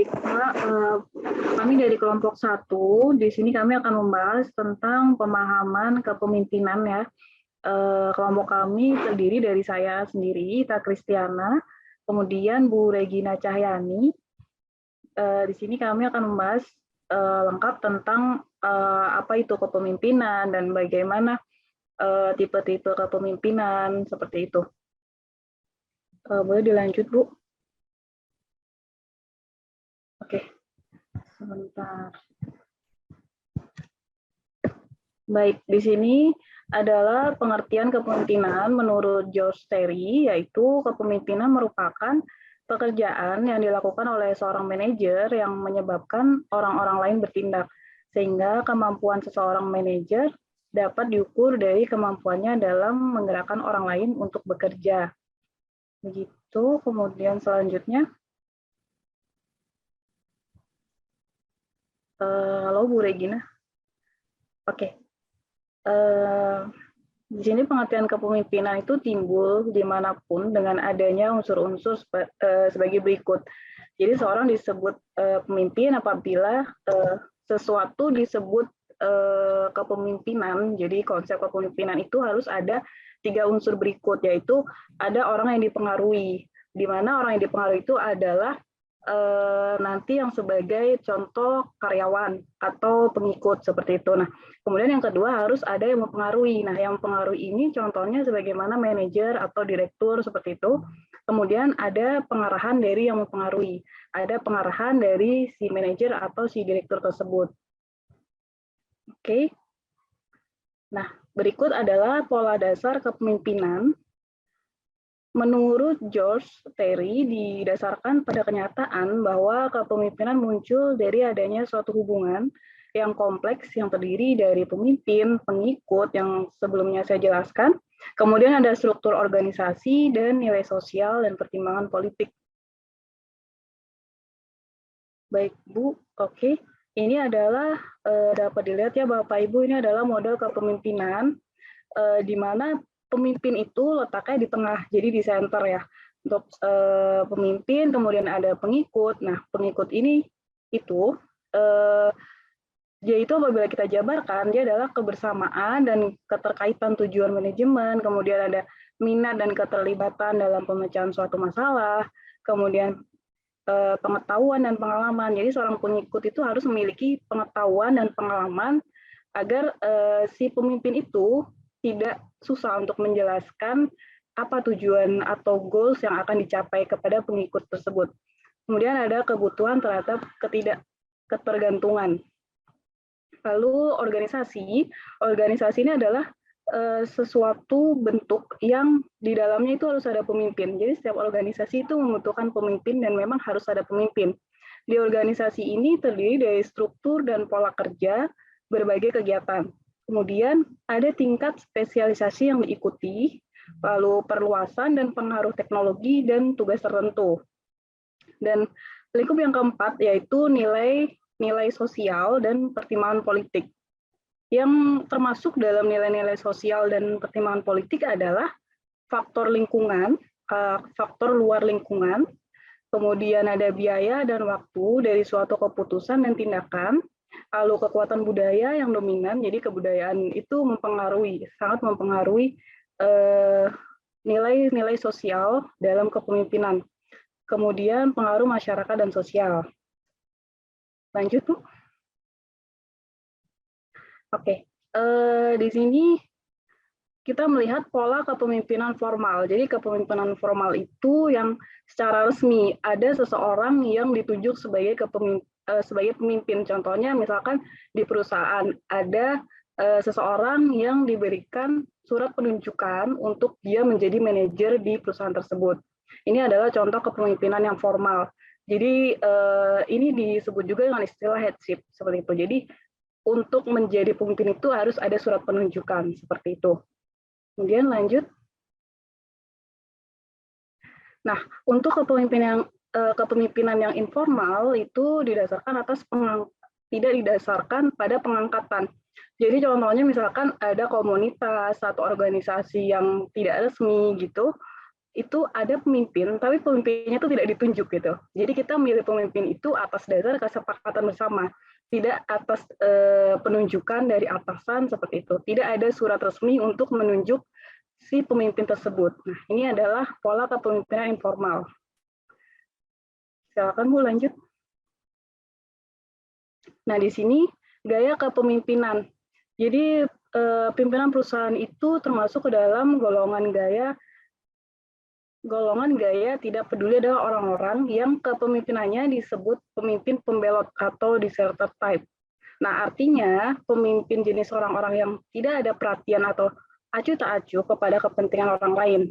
Baik, Pak. Kami dari kelompok 1, di sini kami akan membahas tentang pemahaman kepemimpinan ya. Kelompok kami terdiri dari saya sendiri, Ita Kristiana, kemudian Bu Regina Cahyani. Di sini kami akan membahas lengkap tentang apa itu kepemimpinan dan bagaimana tipe-tipe kepemimpinan seperti itu. Boleh dilanjut, Bu? Oke, sebentar. Baik, di sini adalah pengertian kepemimpinan menurut George Terry, yaitu kepemimpinan merupakan pekerjaan yang dilakukan oleh seorang manajer yang menyebabkan orang-orang lain bertindak, sehingga kemampuan seseorang manajer dapat diukur dari kemampuannya dalam menggerakkan orang lain untuk bekerja. Begitu, kemudian selanjutnya. Halo Bu Regina. Oke. Di sini pengertian kepemimpinan itu timbul dimanapun dengan adanya unsur-unsur sebagai berikut. Jadi seorang disebut pemimpin apabila sesuatu disebut kepemimpinan. Jadi konsep kepemimpinan itu harus ada 3 unsur berikut, yaitu ada orang yang dipengaruhi, di mana orang yang dipengaruhi itu adalah nanti yang sebagai contoh karyawan atau pengikut seperti itu. Nah, kemudian yang kedua harus ada yang mempengaruhi. Nah, yang mempengaruhi ini contohnya sebagaimana manajer atau direktur seperti itu. Kemudian ada pengarahan dari yang mempengaruhi. Ada pengarahan dari si manajer atau si direktur tersebut. Oke. Nah, berikut adalah pola dasar kepemimpinan. Menurut George Terry, didasarkan pada kenyataan bahwa kepemimpinan muncul dari adanya suatu hubungan yang kompleks yang terdiri dari pemimpin, pengikut yang sebelumnya saya jelaskan, kemudian ada struktur organisasi dan nilai sosial dan pertimbangan politik. Baik, Bu. Oke. Ini adalah dapat dilihat ya Bapak Ibu, ini adalah model kepemimpinan di mana pemimpin itu letaknya di tengah, jadi di center ya. Untuk pemimpin, kemudian ada pengikut. Nah, pengikut ini itu dia itu apabila kita jabarkan, dia adalah kebersamaan dan keterkaitan tujuan manajemen, kemudian ada minat dan keterlibatan dalam pemecahan suatu masalah, kemudian pengetahuan dan pengalaman. Jadi seorang pengikut itu harus memiliki pengetahuan dan pengalaman agar si pemimpin itu tidak susah untuk menjelaskan apa tujuan atau goals yang akan dicapai kepada pengikut tersebut. Kemudian ada kebutuhan terhadap ketergantungan. Lalu organisasi ini adalah sesuatu bentuk yang di dalamnya itu harus ada pemimpin. Jadi setiap organisasi itu membutuhkan pemimpin dan memang harus ada pemimpin. Di organisasi ini terdiri dari struktur dan pola kerja berbagai kegiatan. Kemudian ada tingkat spesialisasi yang diikuti, lalu perluasan dan pengaruh teknologi dan tugas tertentu. Dan lingkup yang keempat yaitu nilai sosial dan pertimbangan politik. Yang termasuk dalam nilai-nilai sosial dan pertimbangan politik adalah faktor lingkungan, faktor luar lingkungan, kemudian ada biaya dan waktu dari suatu keputusan dan tindakan, lalu kekuatan budaya yang dominan, jadi kebudayaan itu sangat mempengaruhi nilai-nilai sosial dalam kepemimpinan. Kemudian pengaruh masyarakat dan sosial. Lanjut, Bu. Oke, di sini kita melihat pola kepemimpinan formal. Jadi kepemimpinan formal itu yang secara resmi ada seseorang yang ditunjuk sebagai pemimpin. Contohnya misalkan di perusahaan ada seseorang yang diberikan surat penunjukan untuk dia menjadi manajer di perusahaan tersebut. Ini adalah contoh kepemimpinan yang formal. Jadi ini disebut juga dengan istilah headship seperti itu. Jadi untuk menjadi pemimpin itu harus ada surat penunjukan seperti itu. Kemudian lanjut. Nah, untuk kepemimpinan yang informal itu didasarkan tidak didasarkan pada pengangkatan. Jadi contohnya misalkan ada komunitas atau organisasi yang tidak resmi gitu, itu ada pemimpin, tapi pemimpinnya itu tidak ditunjuk gitu. Jadi kita milih pemimpin itu atas dasar kesepakatan bersama, tidak atas penunjukan dari atasan seperti itu. Tidak ada surat resmi untuk menunjuk si pemimpin tersebut. Nah, ini adalah pola kepemimpinan informal. Silakan Bu lanjut. Nah, di sini gaya kepemimpinan. Jadi pimpinan perusahaan itu termasuk ke dalam golongan gaya tidak peduli adalah orang-orang yang kepemimpinannya disebut pemimpin pembelot atau deserter type. Nah, artinya pemimpin jenis orang-orang yang tidak ada perhatian atau acuh tak acuh kepada kepentingan orang lain.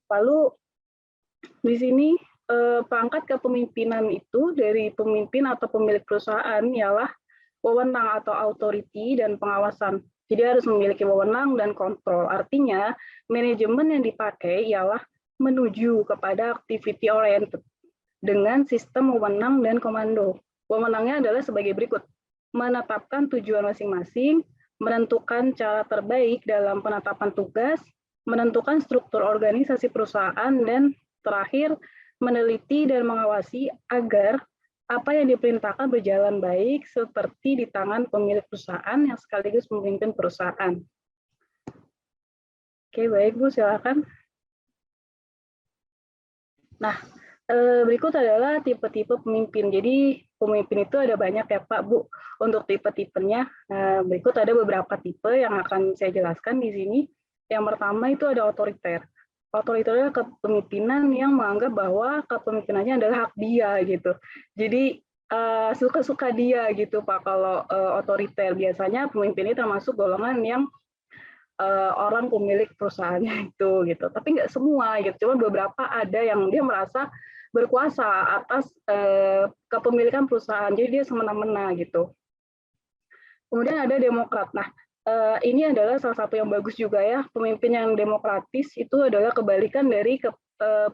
Lalu di sini pangkat kepemimpinan itu dari pemimpin atau pemilik perusahaan ialah wewenang atau authority dan pengawasan. Jadi harus memiliki wewenang dan kontrol. Artinya manajemen yang dipakai ialah menuju kepada activity oriented dengan sistem wewenang dan komando. Wewenangnya adalah sebagai berikut: menetapkan tujuan masing-masing, menentukan cara terbaik dalam penetapan tugas, menentukan struktur organisasi perusahaan, dan terakhir meneliti dan mengawasi agar apa yang diperintahkan berjalan baik seperti di tangan pemilik perusahaan yang sekaligus memimpin perusahaan. Oke, baik Bu, silakan. Nah, berikut adalah tipe-tipe pemimpin. Jadi pemimpin itu ada banyak ya Pak, Bu. Untuk tipe-tipenya, berikut ada beberapa tipe yang akan saya jelaskan di sini. Yang pertama itu ada otoriter. Otoriter adalah kepemimpinan yang menganggap bahwa kepemimpinannya adalah hak dia gitu. Jadi suka-suka dia gitu Pak kalau otoriter. Biasanya pemimpin ini termasuk golongan yang orang pemilik perusahaannya itu gitu. Tapi nggak semua gitu. Cuma beberapa ada yang dia merasa berkuasa atas kepemilikan perusahaan. Jadi dia semena-mena gitu. Kemudian ada demokrat. Nah, ini adalah salah satu yang bagus juga ya. Pemimpin yang demokratis itu adalah kebalikan dari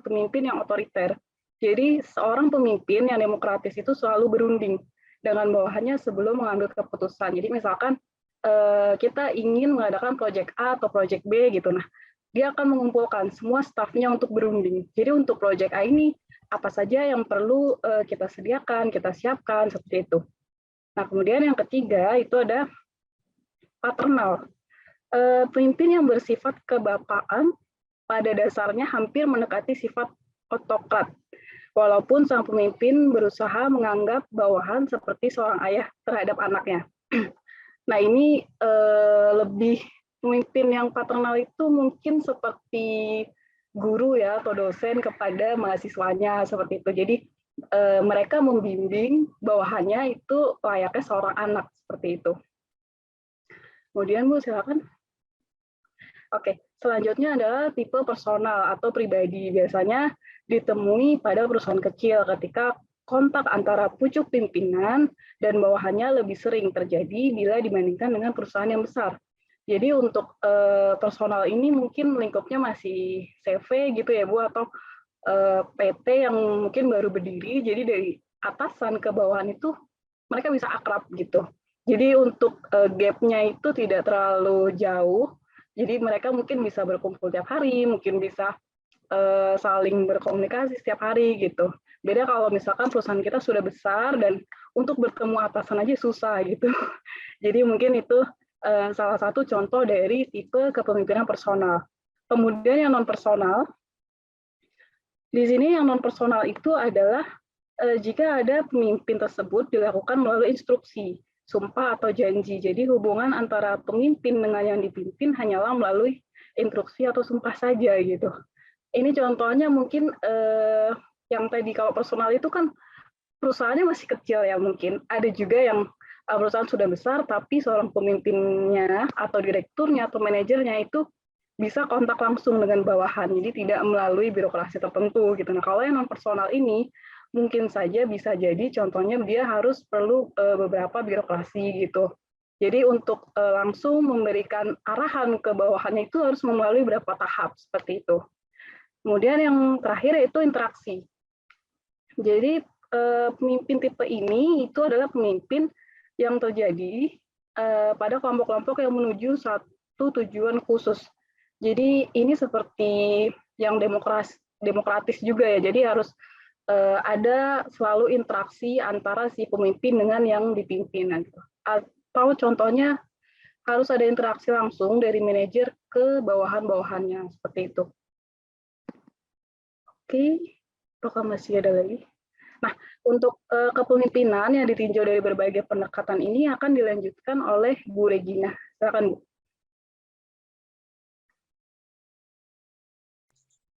pemimpin yang otoriter. Jadi seorang pemimpin yang demokratis itu selalu berunding dengan bawahannya sebelum mengambil keputusan. Jadi misalkan kita ingin mengadakan proyek A atau proyek B gitu. Nah, dia akan mengumpulkan semua stafnya untuk berunding. Jadi untuk proyek A ini apa saja yang perlu kita sediakan, kita siapkan seperti itu. Nah, kemudian yang ketiga itu ada paternal. Pemimpin yang bersifat kebapaan pada dasarnya hampir mendekati sifat otokrat. Walaupun sang pemimpin berusaha menganggap bawahan seperti seorang ayah terhadap anaknya. Nah, ini lebih pemimpin yang paternal itu mungkin seperti guru ya atau dosen kepada mahasiswanya seperti itu. Jadi mereka membimbing bawahannya itu layaknya seorang anak seperti itu. Kemudian Bu, silakan. Oke, selanjutnya adalah tipe personal atau pribadi. Biasanya ditemui pada perusahaan kecil ketika kontak antara pucuk pimpinan dan bawahannya lebih sering terjadi bila dibandingkan dengan perusahaan yang besar. Jadi untuk personal ini mungkin lingkupnya masih CV gitu ya Bu, atau PT yang mungkin baru berdiri, jadi dari atasan ke bawahan itu mereka bisa akrab gitu. Jadi untuk gap-nya itu tidak terlalu jauh, jadi mereka mungkin bisa berkumpul tiap hari, mungkin bisa saling berkomunikasi setiap hari gitu. Beda kalau misalkan perusahaan kita sudah besar dan untuk bertemu atasan aja susah gitu. Jadi mungkin itu salah satu contoh dari tipe kepemimpinan personal. Kemudian yang non personal, di sini yang non personal itu adalah jika ada pemimpin tersebut dilakukan melalui instruksi, sumpah atau janji. Jadi hubungan antara pemimpin dengan yang dipimpin hanyalah melalui instruksi atau sumpah saja gitu. Ini contohnya mungkin yang tadi kalau personal itu kan perusahaannya masih kecil ya mungkin. Ada juga yang perusahaan sudah besar tapi seorang pemimpinnya atau direkturnya atau manajernya itu bisa kontak langsung dengan bawahan, jadi tidak melalui birokrasi tertentu gitu. Nah, kalau yang non personal ini mungkin saja bisa jadi contohnya dia harus perlu beberapa birokrasi gitu. Jadi untuk langsung memberikan arahan ke bawahannya itu harus melalui beberapa tahap seperti itu. Kemudian yang terakhir yaitu interaksi. Jadi pemimpin tipe ini itu adalah pemimpin yang terjadi pada kelompok-kelompok yang menuju satu tujuan khusus. Jadi ini seperti yang demokratis juga ya. Jadi harus ada selalu interaksi antara si pemimpin dengan yang dipimpin. Gitu. Atau contohnya harus ada interaksi langsung dari manajer ke bawahan-bawahannya, seperti itu. Oke, apakah masih ada lagi? Nah, untuk kepemimpinan yang ditinjau dari berbagai pendekatan ini akan dilanjutkan oleh Bu Regina. Silakan, Bu.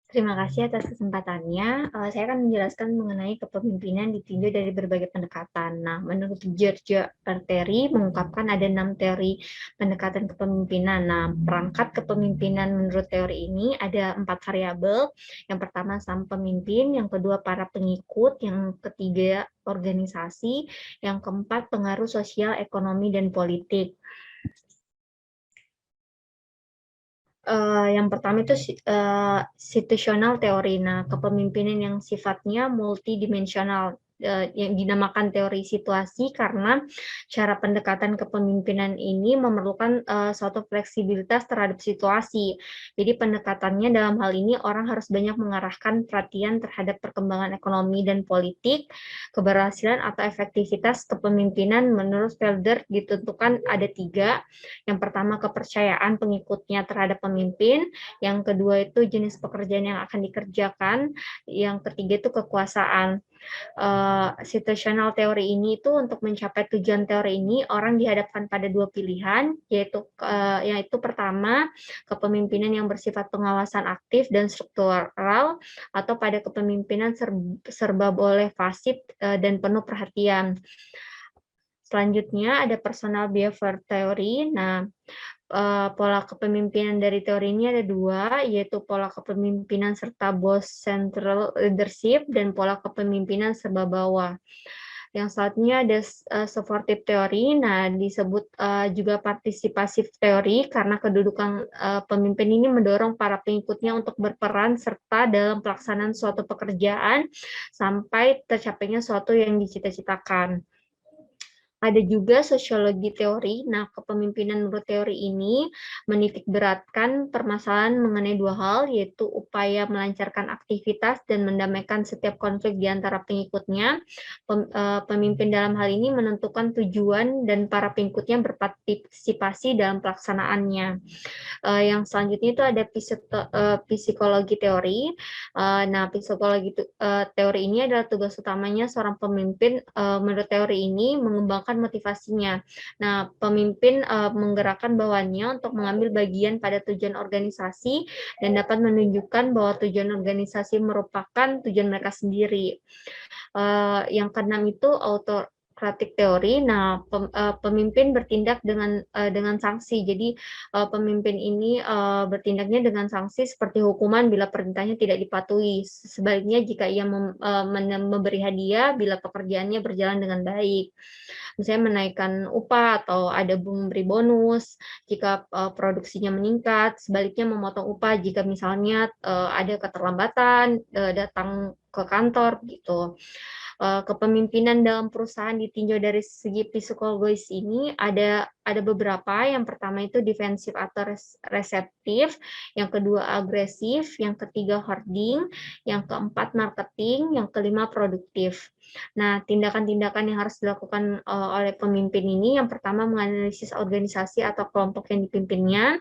Terima kasih atas kesempatannya. Saya akan menjelaskan mengenai kepemimpinan ditinjau dari berbagai pendekatan. Nah, menurut Giorgio Arteri mengungkapkan ada 6 teori pendekatan kepemimpinan. Nah, perangkat kepemimpinan menurut teori ini ada 4 variabel. Yang pertama sang pemimpin, yang kedua para pengikut, yang ketiga organisasi, yang keempat pengaruh sosial, ekonomi, dan politik. Yang pertama itu situational teori. Nah, kepemimpinan yang sifatnya multidimensional yang dinamakan teori situasi karena cara pendekatan kepemimpinan ini memerlukan suatu fleksibilitas terhadap situasi. Jadi pendekatannya dalam hal ini orang harus banyak mengarahkan perhatian terhadap perkembangan ekonomi dan politik. Keberhasilan atau efektivitas kepemimpinan menurut Felder ditentukan ada 3. Yang pertama kepercayaan pengikutnya terhadap pemimpin, yang kedua itu jenis pekerjaan yang akan dikerjakan, yang ketiga itu kekuasaan. Situational teori ini itu untuk mencapai tujuan teori ini orang dihadapkan pada 2 pilihan, yaitu pertama kepemimpinan yang bersifat pengawasan aktif dan struktural atau pada kepemimpinan serba boleh pasif dan penuh perhatian. Selanjutnya ada personal behavior theory. Nah, pola kepemimpinan dari teori ini ada 2, yaitu pola kepemimpinan serta boss central leadership dan pola kepemimpinan serba bawah. Yang selanjutnya ada supportive teori. Nah, disebut juga partisipasif teori karena kedudukan pemimpin ini mendorong para pengikutnya untuk berperan serta dalam pelaksanaan suatu pekerjaan sampai tercapainya suatu yang dicita-citakan. Ada juga sosiologi teori. Nah, kepemimpinan menurut teori ini menitik beratkan permasalahan mengenai 2 hal, yaitu upaya melancarkan aktivitas dan mendamaikan setiap konflik di antara pengikutnya. Pemimpin dalam hal ini menentukan tujuan dan para pengikutnya berpartisipasi dalam pelaksanaannya. Yang selanjutnya itu ada psikologi teori. Nah, psikologi teori ini adalah tugas utamanya seorang pemimpin. Menurut teori ini mengembangkan motivasinya. Nah, pemimpin menggerakkan bawahannya untuk mengambil bagian pada tujuan organisasi dan dapat menunjukkan bahwa tujuan organisasi merupakan tujuan mereka sendiri. Yang keenam itu autokratik teori. Nah, pemimpin bertindak dengan sanksi. Jadi pemimpin ini bertindaknya dengan sanksi seperti hukuman bila perintahnya tidak dipatuhi. Sebaliknya jika ia memberi hadiah bila pekerjaannya berjalan dengan baik. Misalnya menaikkan upah atau ada memberi bonus jika produksinya meningkat, sebaliknya memotong upah jika misalnya ada keterlambatan datang ke kantor gitu. Kepemimpinan dalam perusahaan ditinjau dari segi psikologis ini ada beberapa. Yang pertama itu defensif atau reseptif, yang kedua agresif, yang ketiga hoarding, yang keempat marketing, yang kelima produktif. Nah, tindakan-tindakan yang harus dilakukan oleh pemimpin ini, yang pertama menganalisis organisasi atau kelompok yang dipimpinnya,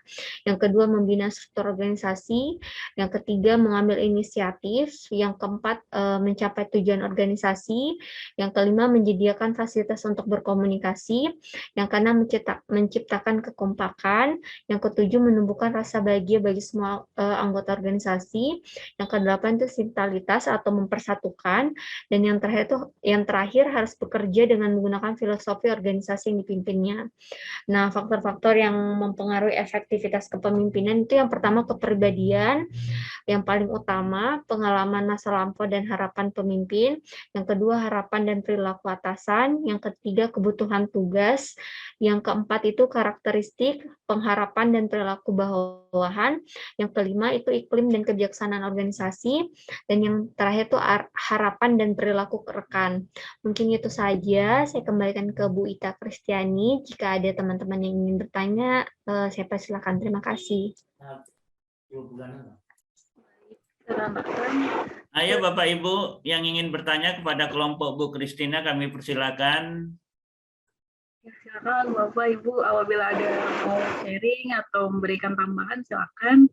yang kedua membina struktur organisasi, yang ketiga mengambil inisiatif, yang keempat mencapai tujuan organisasi, yang kelima menyediakan fasilitas untuk berkomunikasi, yang keenam menciptakan kekompakan, yang ketujuh menumbuhkan rasa bahagia bagi semua anggota organisasi, yang kedelapan itu sintalitas atau mempersatukan, dan yang terakhir harus bekerja dengan menggunakan filosofi organisasi yang dipimpinnya. Nah, faktor-faktor yang mempengaruhi efektivitas kepemimpinan itu yang pertama kepribadian, yang paling utama pengalaman masa lampau dan harapan pemimpin, yang kedua harapan dan perilaku atasan, yang ketiga kebutuhan tugas, yang keempat itu karakteristik, pengharapan dan perilaku bawahan, yang kelima itu iklim dan kebijaksanaan organisasi, dan yang terakhir itu harapan dan perilaku rekan. Mungkin itu saja, saya kembalikan ke Bu Ita Kristiani. Jika ada teman-teman yang ingin bertanya, saya persilakan. Terima kasih. Rekan-rekan, Ayo Bapak Ibu yang ingin bertanya kepada kelompok Bu Kristina, kami persilakan. silakan Bapak Ibu apabila ada mau sharing atau memberikan tambahan silakan.